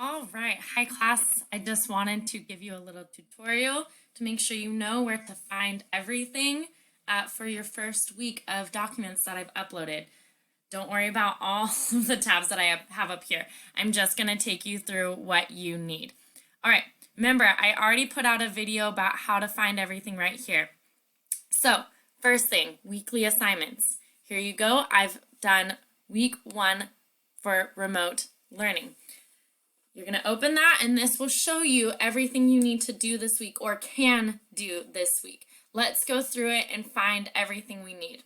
All right, hi class. I just wanted to give you a little tutorial to make sure you know where to find everything for your first week of documents that I've uploaded. Don't worry about all of the tabs that I have up here. I'm just going to take you through what you need. All right, remember I already put out a video about how to find everything right here. So first thing, weekly assignments. Here you go. I've done week 1 for remote learning. You're going to open that and this will show you everything you need to do this week or can do this week. Let's go through it and find everything we need.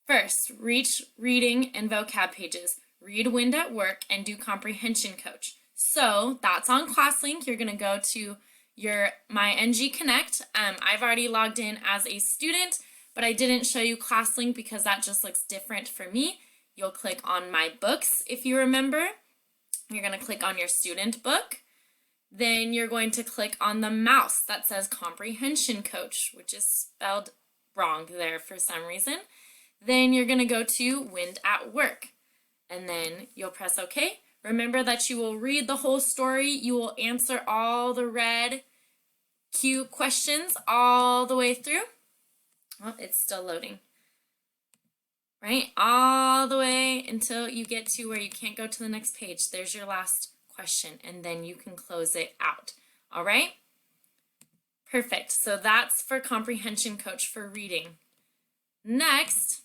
First, reach reading and vocab pages. Read Wind at Work and do Comprehension Coach. So that's on ClassLink. You're going to go to your MyNG Connect. I've already logged in as a student, but I didn't show you ClassLink because that just looks different for me. You'll click on My Books if you remember. You're going to click on your student book. Then you're going to click on the mouse that says Comprehension Coach, which is spelled wrong there for some reason. Then you're going to go to Wind at Work, and then you'll press OK. Remember that you will read the whole story. You will answer all the red Q questions all the way through. Well, it's still loading. Right? All the way until you get to where you can't go to the next page. There's your last question, and then you can close it out. All right? Perfect. So that's for Comprehension Coach for reading. Next,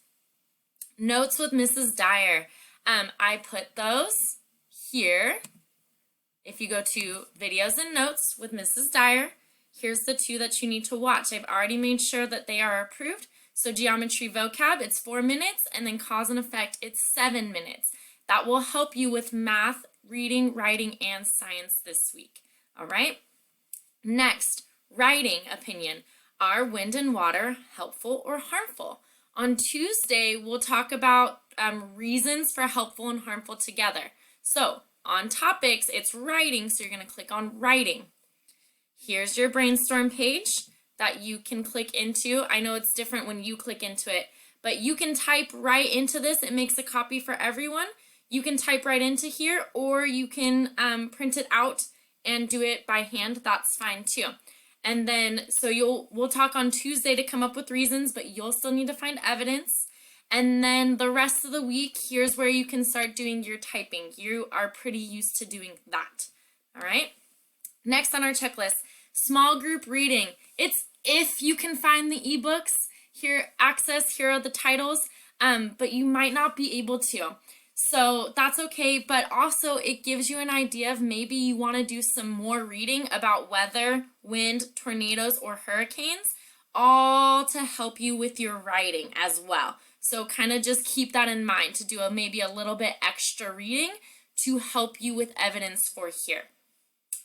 Notes with Mrs. Dyer. I put those here. If you go to Videos and Notes with Mrs. Dyer, here's the 2 that you need to watch. I've already made sure that they are approved. So geometry vocab, it's 4 minutes, and then cause and effect, it's 7 minutes. That will help you with math, reading, writing, and science this week. All right? Next, writing opinion. Are wind and water helpful or harmful? On Tuesday, we'll talk about reasons for helpful and harmful together. So on topics, it's writing, so you're going to click on writing. Here's your brainstorm page that you can click into. I know it's different when you click into it, but you can type right into this. It makes a copy for everyone. You can type right into here, or you can print it out and do it by hand. That's fine too. And then, so we'll talk on Tuesday to come up with reasons, but you'll still need to find evidence. And then the rest of the week, here's where you can start doing your typing. You are pretty used to doing that. All right. Next on our checklist, small group reading. It's if you can find the ebooks here, here are the titles, but you might not be able to. So that's okay, but also it gives you an idea of maybe you want to do some more reading about weather, wind, tornadoes, or hurricanes, all to help you with your writing as well. So kind of just keep that in mind to do maybe a little bit extra reading to help you with evidence for here.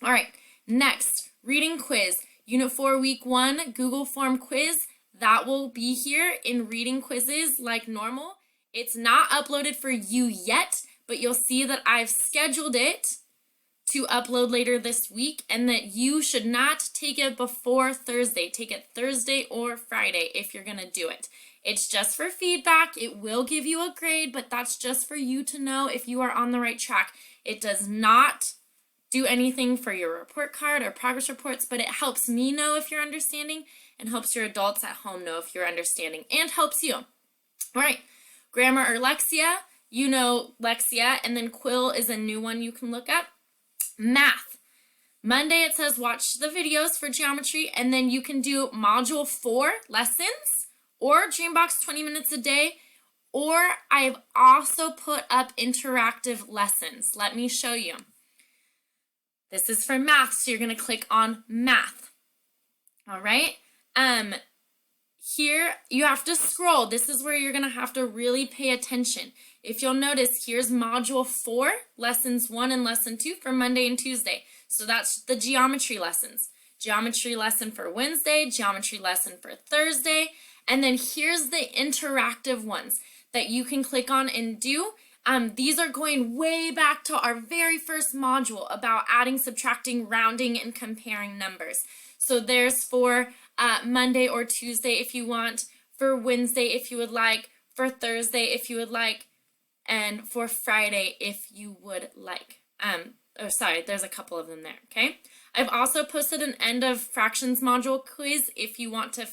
All right, next, reading quiz. Unit 4, Week 1, Google Form quiz. That will be here in reading quizzes like normal. It's not uploaded for you yet, but you'll see that I've scheduled it to upload later this week and that you should not take it before Thursday. Take it Thursday or Friday if you're going to do it. It's just for feedback. It will give you a grade, but that's just for you to know if you are on the right track. It does not do anything for your report card or progress reports, but it helps me know if you're understanding and helps your adults at home know if you're understanding and helps you. All right, grammar or Lexia, you know Lexia, and then Quill is a new one you can look up. Math. Monday it says watch the videos for geometry, and then you can do module 4 lessons or Dreambox 20 minutes a day, or I've also put up interactive lessons. Let me show you. This is for math, so you're going to click on math. All right. Here you have to scroll. This is where you're going to have to really pay attention. If you'll notice, here's module 4, lessons 1 and lesson 2 for Monday and Tuesday. So that's the geometry lessons. Geometry lesson for Wednesday, geometry lesson for Thursday, and then here's the interactive ones that you can click on and do. These are going way back to our very first module about adding, subtracting, rounding, and comparing numbers. So there's for Monday or Tuesday if you want, for Wednesday if you would like, for Thursday if you would like, and for Friday if you would like. oh, sorry, there's a couple of them there, okay? I've also posted an end of fractions module quiz if you want to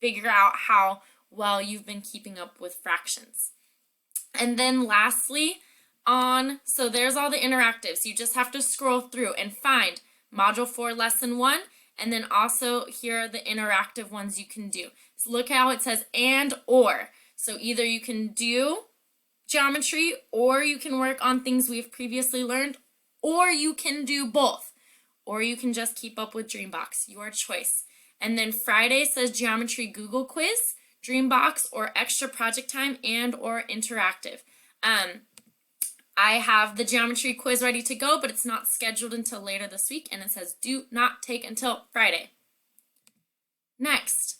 figure out how well you've been keeping up with fractions. And then lastly, so there's all the interactives. You just have to scroll through and find Module 4, Lesson 1, and then also here are the interactive ones you can do. So look how it says and or. So either you can do geometry, or you can work on things we've previously learned, or you can do both, or you can just keep up with Dreambox, your choice. And then Friday says Geometry Google Quiz, Dreambox, or extra project time and or interactive. I have the geometry quiz ready to go, but it's not scheduled until later this week, and it says do not take until Friday. Next,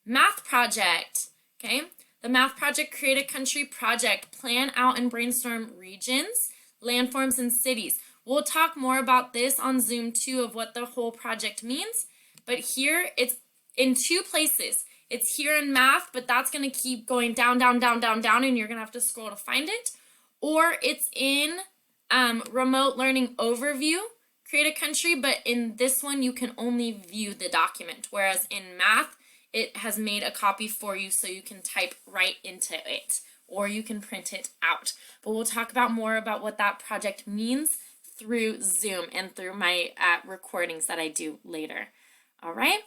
math project, okay? The math project, create a country project, plan out and brainstorm regions, landforms, and cities. We'll talk more about this on Zoom too of what the whole project means, but here it's in two places. It's here in math, but that's going to keep going down, down, down, down, down, and you're going to have to scroll to find it. Or it's in remote learning overview, create a country, but in this one you can only view the document, whereas in math it has made a copy for you so you can type right into it, or you can print it out. But we'll talk about more about what that project means through Zoom and through my recordings that I do later. All right.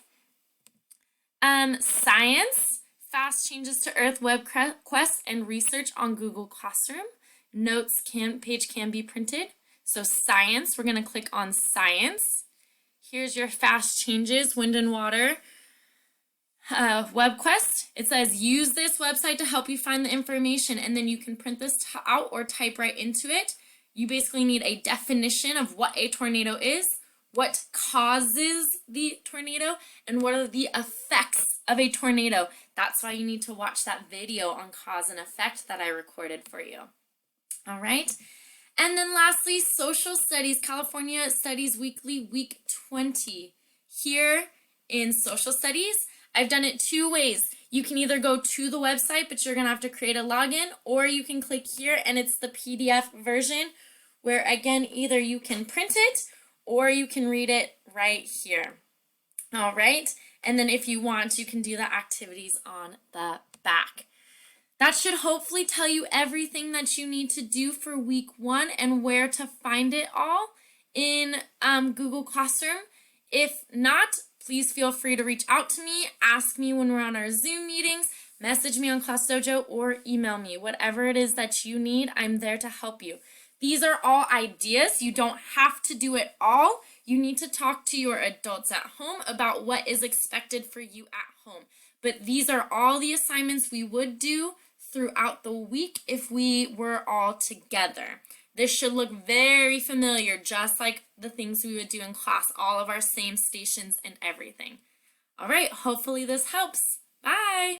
Science, fast changes to Earth, web quest, and research on Google Classroom. Notes page can be printed. So science, we're going to click on science. Here's your fast changes, wind and water. Web quest, it says use this website to help you find the information, and then you can print this out or type right into it. You basically need a definition of what a tornado is, what causes the tornado, and what are the effects of a tornado. That's why you need to watch that video on cause and effect that I recorded for you. All right. And then lastly, social studies, California Studies Weekly, week 20. Here in social studies, I've done it two ways. You can either go to the website, but you're going to have to create a login, or you can click here and it's the PDF version where, again, either you can print it or you can read it right here. All right. And then if you want, you can do the activities on the back. That should hopefully tell you everything that you need to do for week 1 and where to find it all in Google Classroom. If not, please feel free to reach out to me, ask me when we're on our Zoom meetings, message me on Class Dojo, or email me. Whatever it is that you need, I'm there to help you. These are all ideas. You don't have to do it all. You need to talk to your adults at home about what is expected for you at home. But these are all the assignments we would do throughout the week if we were all together. This should look very familiar, just like the things we would do in class, all of our same stations and everything. All right, hopefully this helps. Bye.